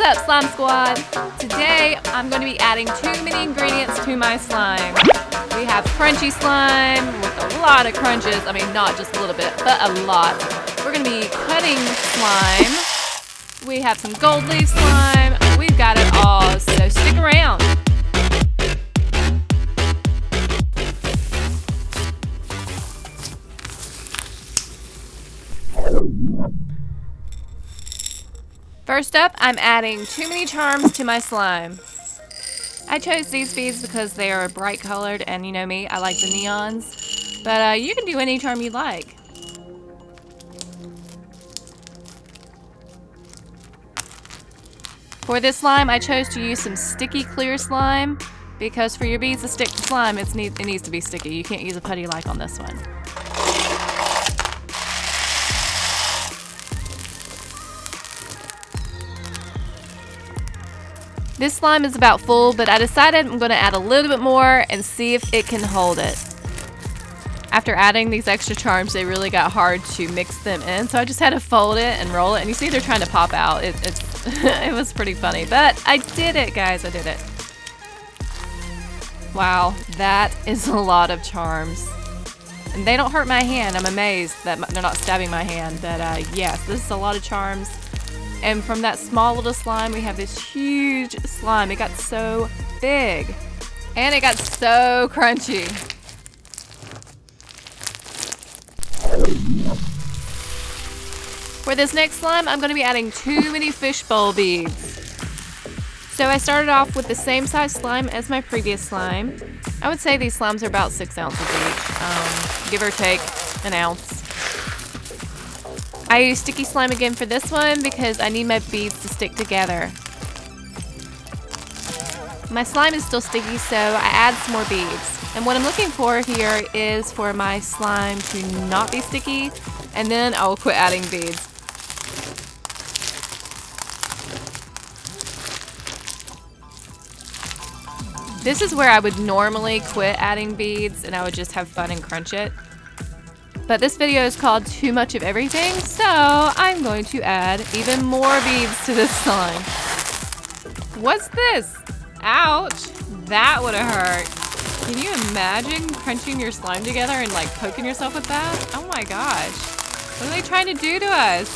up, Slime Squad? Today, I'm going to be adding too many ingredients to my slime. We have crunchy slime with a lot of crunches. I mean, not just a little bit, but a lot. We're going to be cutting slime. We have some gold leaf slime. We've got it all, so stick around. First up, I'm adding too many charms to my slime. I chose these beads because they are bright colored, and you know me, I like the neons. But you can do any charm you like. For this slime, I chose to use some sticky clear slime because for your beads to stick to slime, it needs to be sticky. You can't use a putty like on this one. This slime is about full, but I decided I'm going to add a little bit more and see if it can hold it. After adding these extra charms, they really got hard to mix them in, so I just had to fold it and roll it, and you see they're trying to pop out. It was pretty funny, but I did it, guys. I did it. Wow, that is a lot of charms. And they don't hurt my hand. I'm amazed that they're not stabbing my hand, but yes, this is a lot of charms. And from that small little slime, we have this huge slime. It got so big. And it got so crunchy. For this next slime, I'm going to be adding too many fishbowl beads. So I started off with the same size slime as my previous slime. I would say these slimes are about 6 ounces each, give or take an ounce. I use sticky slime again for this one because I need my beads to stick together. My slime is still sticky, so I add some more beads. And what I'm looking for here is for my slime to not be sticky, and then I will quit adding beads. This is where I would normally quit adding beads and I would just have fun and crunch it. But this video is called Too Much of Everything, so I'm going to add even more beads to this slime. What's this? Ouch! That would have hurt. Can you imagine crunching your slime together and like poking yourself with that? Oh my gosh. What are they trying to do to us?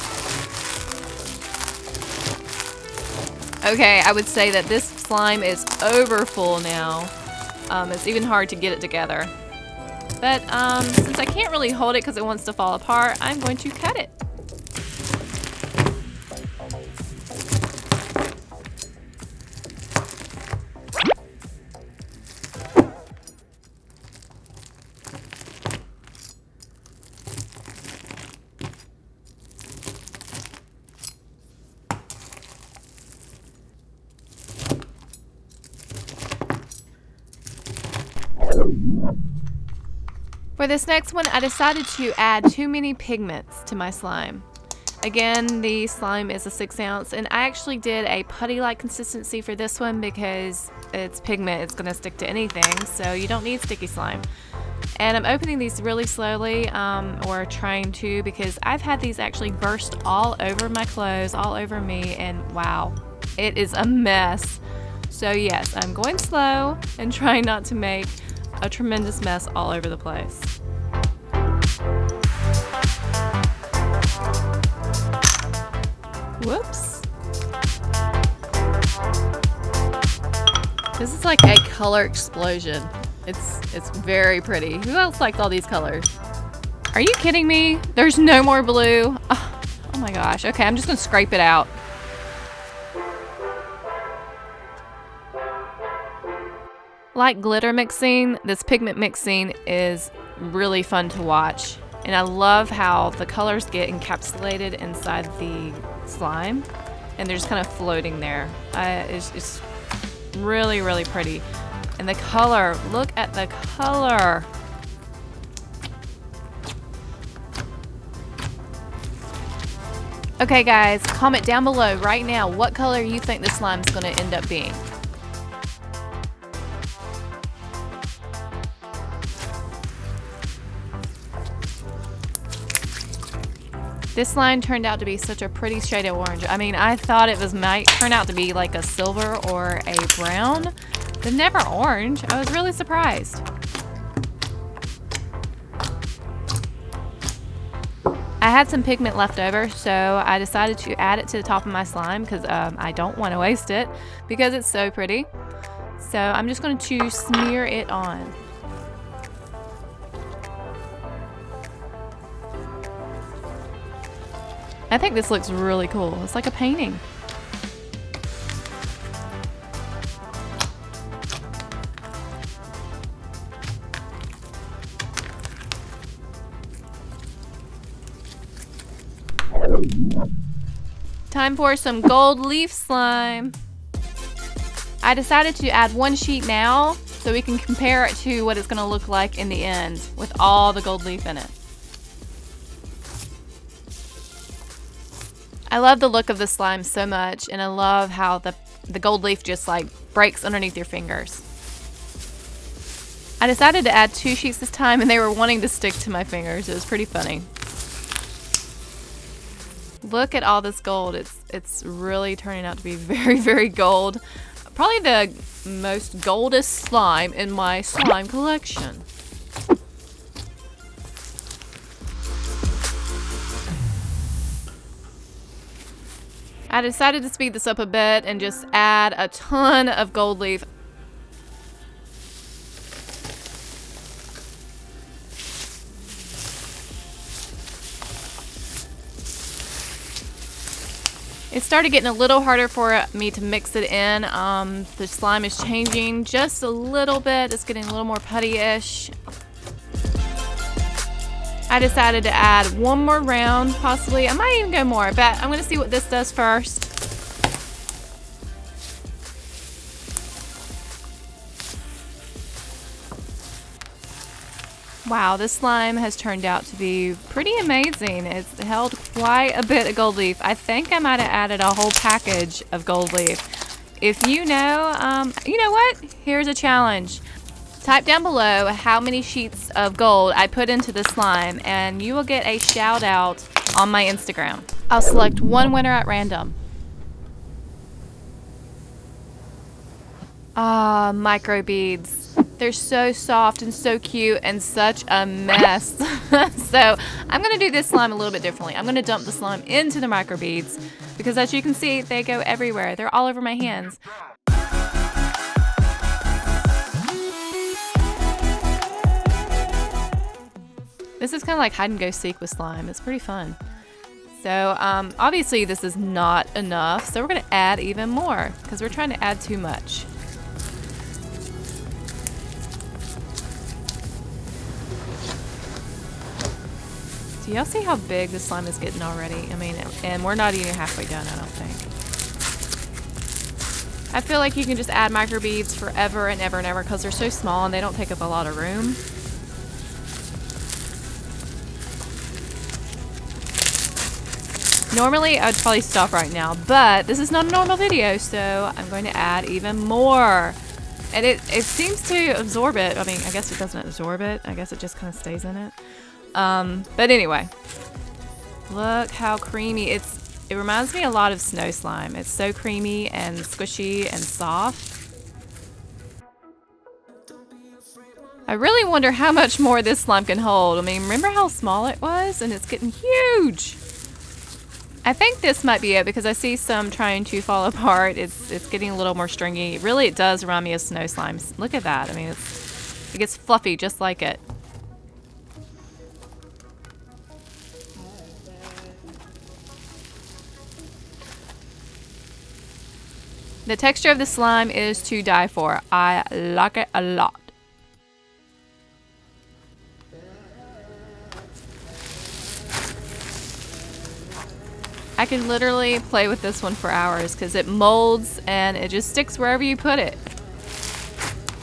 Okay, I would say that this slime is over full now. It's even hard to get it together. But since I can't really hold it because it wants to fall apart, I'm going to cut it. For this next one, I decided to add too many pigments to my slime. Again, the slime is a 6 ounce, and I actually did a putty-like consistency for this one because it's pigment, it's gonna stick to anything, so you don't need sticky slime. And I'm opening these really slowly, or trying to, because I've had these actually burst all over my clothes, all over me, and wow, it is a mess. So yes, I'm going slow and trying not to make a tremendous mess all over the place. Whoops. This is like a color explosion. It's very pretty. Who else liked all these colors? Are you kidding me? There's no more blue. Oh my gosh. Okay, I'm just gonna scrape it out. Like glitter mixing, this pigment mixing is really fun to watch. And I love how the colors get encapsulated inside the slime. And they're just kind of floating there. It's really, really pretty. And the color, look at the color. Okay guys, comment down below right now what color you think the slime is going to end up being. This slime turned out to be such a pretty shade of orange. I mean, I thought it might turn out to be like a silver or a brown, but never orange. I was really surprised. I had some pigment left over, so I decided to add it to the top of my slime because I don't want to waste it because it's so pretty. So I'm just going to smear it on. I think this looks really cool. It's like a painting. Time for some gold leaf slime. I decided to add one sheet now so we can compare it to what it's going to look like in the end with all the gold leaf in it. I love the look of the slime so much, and I love how the gold leaf just like breaks underneath your fingers. I decided to add 2 sheets this time, and they were wanting to stick to my fingers. It was pretty funny. Look at all this gold. It's really turning out to be very, very gold. Probably the most goldest slime in my slime collection. I decided to speed this up a bit and just add a ton of gold leaf. It started getting a little harder for me to mix it in. The slime is changing just a little bit. It's getting a little more putty-ish. I decided to add one more round, possibly. I might even go more, but I'm going to see what this does first. Wow, this slime has turned out to be pretty amazing. It's held quite a bit of gold leaf. I think I might have added a whole package of gold leaf. If you know, you know what? Here's a challenge. Type down below how many sheets of gold I put into the slime, and you will get a shout out on my Instagram. I'll select one winner at random. Ah, microbeads. They're so soft and so cute and such a mess. So I'm going to do this slime a little bit differently. I'm going to dump the slime into the microbeads because, as you can see, they go everywhere. They're all over my hands. This is kind of like hide and go seek with slime. It's pretty fun. So obviously this is not enough, so we're going to add even more because we're trying to add too much. Do y'all see how big the slime is getting already? I mean, and we're not even halfway done, I don't think. I feel like you can just add microbeads forever and ever and ever because they're so small and they don't take up a lot of room. Normally, I would probably stop right now, but this is not a normal video, so I'm going to add even more. And it seems to absorb it. I mean, I guess it doesn't absorb it. I guess it just kind of stays in it. But anyway, look how creamy. It reminds me a lot of snow slime. It's so creamy and squishy and soft. I really wonder how much more this slime can hold. I mean, remember how small it was? And it's getting huge. I think this might be it because I see some trying to fall apart. It's getting a little more stringy. Really, it does remind me of snow slimes. Look at that. I mean, it gets fluffy just like it. The texture of the slime is to die for. I like it a lot. I can literally play with this one for hours because it molds and it just sticks wherever you put it.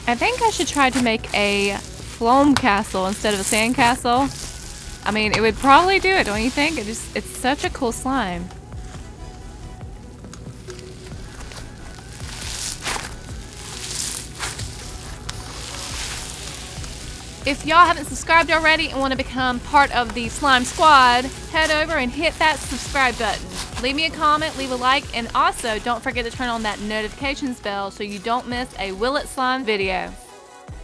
I think I should try to make a foam castle instead of a sand castle. I mean, it would probably do it, don't you think? It's such a cool slime. If y'all haven't subscribed already and want to become part of the slime squad, head over and hit that subscribe button. Leave me a comment, leave a like, and also don't forget to turn on that notifications bell so you don't miss a Will It Slime video.